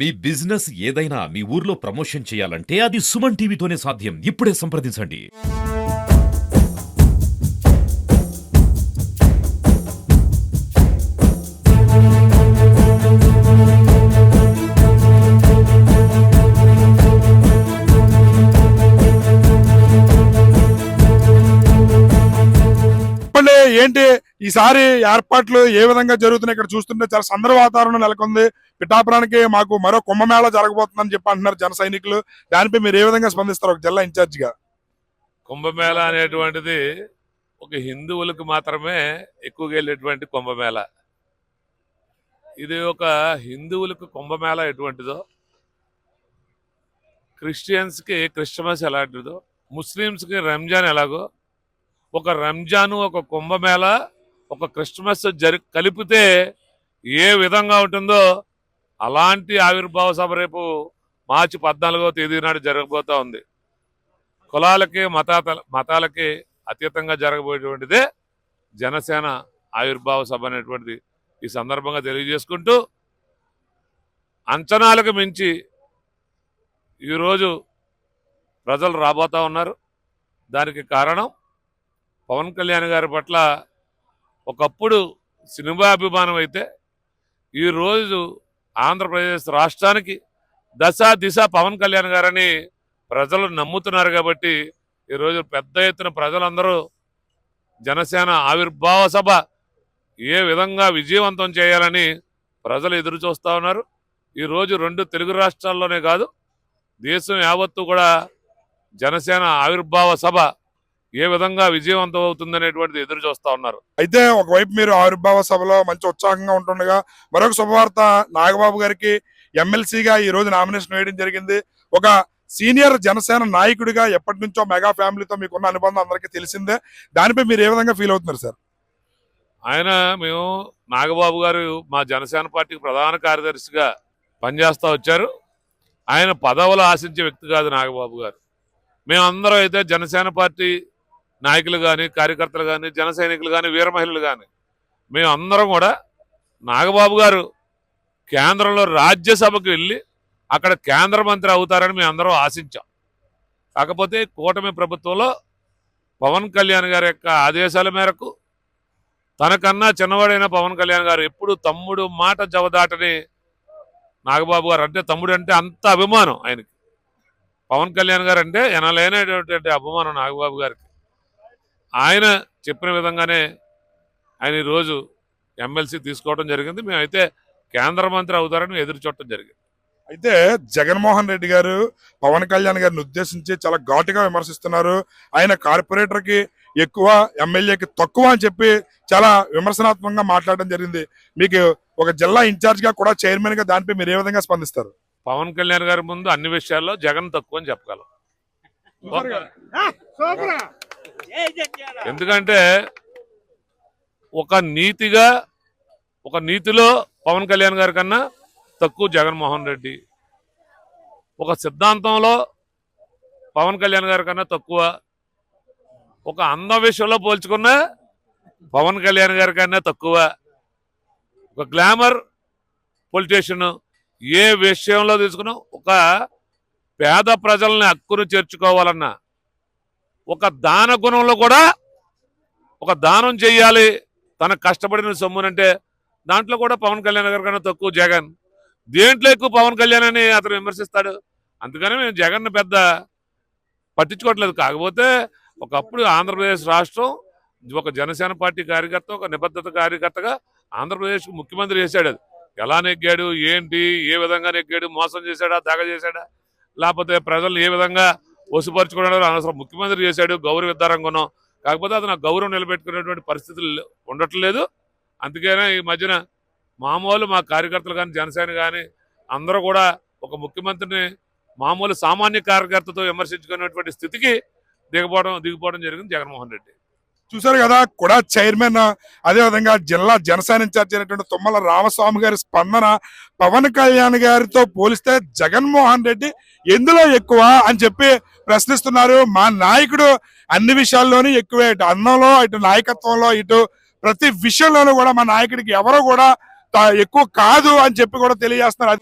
మీ business ఏదైనా మీ ఊర్లో promotion చేయాలంటే అది సుమన్ టీవీతోనే సాధ్యం. ఇప్పుడే సంప్రదించండి. ఏంటి ఈసారి ఏర్పాట్లు ఏ విధంగా జరుగుతున్నాయి? ఇక్కడ చూస్తుంటే చాలా సందర్భ వాతావరణం నెలకొంది. పిఠాపురానికి మాకు మరో కుంభమేళ జరగబోతుందని చెప్పి అంటున్నారు జన సైనికులు. దానిపై మీరు ఏ విధంగా స్పందిస్తారు ఒక జిల్లా ఇన్ఛార్జ్ గా? కుంభమేళ అనేటువంటిది ఒక హిందువులకు మాత్రమే ఎక్కువగా వెళ్ళేటువంటి కుంభమేళ. ఇది ఒక హిందువులకు కుంభమేళ ఎటువంటిదో, క్రిస్టియన్స్కి క్రిస్టమస్ ఎలాంటిదో, ముస్లిమ్స్కి రంజాన్ ఎలాగో, ఒక రంజాను, ఒక కుంభమేళ, ఒక క్రిస్టమస్ కలిపితే ఏ విధంగా ఉంటుందో అలాంటి ఆవిర్భావ సభ రేపు మార్చి 14వ తేదీ నాడు జరగబోతా ఉంది. కులాలకి మతాలకి అతీతంగా జరగబోయేటువంటిదే జనసేన ఆవిర్భావ సభ అనేటువంటిది ఈ సందర్భంగా తెలియజేసుకుంటూ, అంచనాలకు మించి ఈరోజు ప్రజలు రాబోతా ఉన్నారు. దానికి కారణం పవన్ కళ్యాణ్ గారి పట్ల ఒకప్పుడు సినిమా అభిమానం అయితే ఈరోజు ఆంధ్రప్రదేశ్ రాష్ట్రానికి దిశ పవన్ కళ్యాణ్ గారని ప్రజలు నమ్ముతున్నారు. కాబట్టి ఈరోజు పెద్ద ఎత్తున ప్రజలందరూ జనసేన ఆవిర్భావ సభ ఏ విధంగా విజయవంతం చేయాలని ప్రజలు ఎదురు చూస్తూ ఉన్నారు. ఈరోజు 2 తెలుగు రాష్ట్రాల్లోనే కాదు, దేశం యావత్తు కూడా జనసేన ఆవిర్భావ సభ ఏ విధంగా విజయవంతం అవుతుందనేటువంటిది ఎదురు చూస్తా ఉన్నారు. అయితే ఒకవైపు మీరు ఆవిర్భావ సభలో మంచి ఉత్సాహంగా ఉంటుండగా, మరొక శుభవార్త, నాగబాబు గారికి ఎమ్మెల్సీగా ఈ రోజు నామినేషన్ వేయడం జరిగింది. ఒక సీనియర్ జనసేన నాయకుడిగా ఎప్పటి నుంచో మెగా ఫ్యామిలీతో మీకున్న అనుబంధం అందరికీ తెలిసిందే. దానిపై మీరు ఏ విధంగా ఫీల్ అవుతున్నారు సార్? మేము నాగబాబు గారు మా జనసేన పార్టీకి ప్రధాన కార్యదర్శిగా పనిచేస్తూ వచ్చారు. ఆయన పదవులు ఆశించే వ్యక్తి కాదు నాగబాబు గారు. మేమందరం అయితే జనసేన పార్టీ నాయకులు కానీ, కార్యకర్తలు కానీ, జన సైనికులు కానీ, వీర మహిళలు కానీ, మేమందరం కూడా నాగబాబు గారు కేంద్రంలో రాజ్యసభకు వెళ్ళి అక్కడ కేంద్ర మంత్రి అవుతారని మేమందరం ఆశించాం. కాకపోతే కూటమి ప్రభుత్వంలో పవన్ కళ్యాణ్ గారి యొక్క ఆదేశాల మేరకు తనకన్నా చిన్నవాడైన పవన్ కళ్యాణ్ గారు ఎప్పుడు తమ్ముడు మాట జవదాటని నాగబాబు గారు అంటే, తమ్ముడు అంటే అంత అభిమానం ఆయనకి. పవన్ కళ్యాణ్ గారు అంటే ఎనలేనటువంటి అభిమానం నాగబాబు గారికి. ఆయన చెప్పిన విధంగానే ఆయన ఈరోజు ఎమ్మెల్సీ తీసుకోవడం జరిగింది. మేమైతే కేంద్ర మంత్రి అవుతారని ఎదురు చూడటం జరిగింది. అయితే జగన్మోహన్ రెడ్డి గారు పవన్ కళ్యాణ్ గారిని ఉద్దేశించి చాలా ఘాటుగా విమర్శిస్తున్నారు. ఆయన కార్పొరేటర్కి ఎక్కువ, ఎమ్మెల్యేకి తక్కువ అని చెప్పి చాలా విమర్శనాత్మకంగా మాట్లాడడం జరిగింది. మీకు ఒక జిల్లా ఇన్ఛార్జ్ గా కూడా, చైర్మన్ గా, దానిపై మీరు ఏ విధంగా స్పందిస్తారు? పవన్ కళ్యాణ్ గారి ముందు అన్ని విషయాల్లో జగన్ తక్కువ అని చెప్పగలం. ఎందుకంటే ఒక నీతిలో పవన్ కళ్యాణ్ గారి కన్నా తక్కువ జగన్మోహన్ రెడ్డి, ఒక సిద్ధాంతంలో పవన్ కళ్యాణ్ గారి కన్నా తక్కువ, ఒక అందం విషయంలో పోల్చుకున్న పవన్ కళ్యాణ్ గారి కన్నా తక్కువ, ఒక గ్లామర్ పొలిటీషియన్ ఏ విషయంలో తీసుకున్నా, ఒక పేద ప్రజల్ని హక్కును చేర్చుకోవాలన్నా, ఒక దాన గుణంలో కూడా, ఒక దానం చెయ్యాలి తన కష్టపడిన సొమ్మునంటే దాంట్లో కూడా పవన్ కళ్యాణ్ గారి కన్నా తక్కువ జగన్. దేంట్లో ఎక్కువ పవన్ కళ్యాణ్ అని అతను విమర్శిస్తాడు. అందుకని మేము జగన్ పెద్ద పట్టించుకోవట్లేదు. కాకపోతే ఒకప్పుడు ఆంధ్రప్రదేశ్ రాష్ట్రం ఒక జనసేన పార్టీ కార్యకర్త, ఒక నిబద్ధత కార్యకర్తగా ఆంధ్రప్రదేశ్కి ముఖ్యమంత్రి చేశాడు. అది ఎలా నెగ్గాడు, ఏంటి, ఏ విధంగా నెగ్గాడు, మోసం చేశాడా, దగ చేశాడా, లేకపోతే ప్రజలను ఏ విధంగా వసుపరుచుకోవడం అనవసరం, ముఖ్యమంత్రి చేశాడు, గౌరవ విద్యారంగం. కాకపోతే అతను గౌరవం నిలబెట్టుకునేటువంటి పరిస్థితులు ఉండట్లేదు. అందుకనే ఈ మధ్యన మామూలు మా కార్యకర్తలు కానీ, జనసేన కానీ అందరూ కూడా ఒక ముఖ్యమంత్రిని మామూలు సామాన్య కార్యకర్తతో విమర్శించుకునేటువంటి స్థితికి దిగిపోవడం జరిగింది జగన్మోహన్ రెడ్డి. చూసారు కదా, కూడా చైర్మన్, అదేవిధంగా జిల్లా జనసేన ఇన్ఛార్జ్ అయినటువంటి తుమ్మల రామస్వామి గారి స్పందన, పవన్ కళ్యాణ్ గారితో పోలిస్తే జగన్మోహన్ రెడ్డి ఎందులో ఎక్కువ అని చెప్పి ప్రశ్నిస్తున్నారు. మా నాయకుడు అన్ని విషయాల్లోనూ ఎక్కువే, ఇటు అన్నంలో, ఇటు నాయకత్వంలో, ఇటు ప్రతి విషయంలోనూ కూడా మా నాయకుడికి ఎవరో కూడా ఎక్కువ కాదు అని చెప్పి కూడా తెలియజేస్తున్నారు.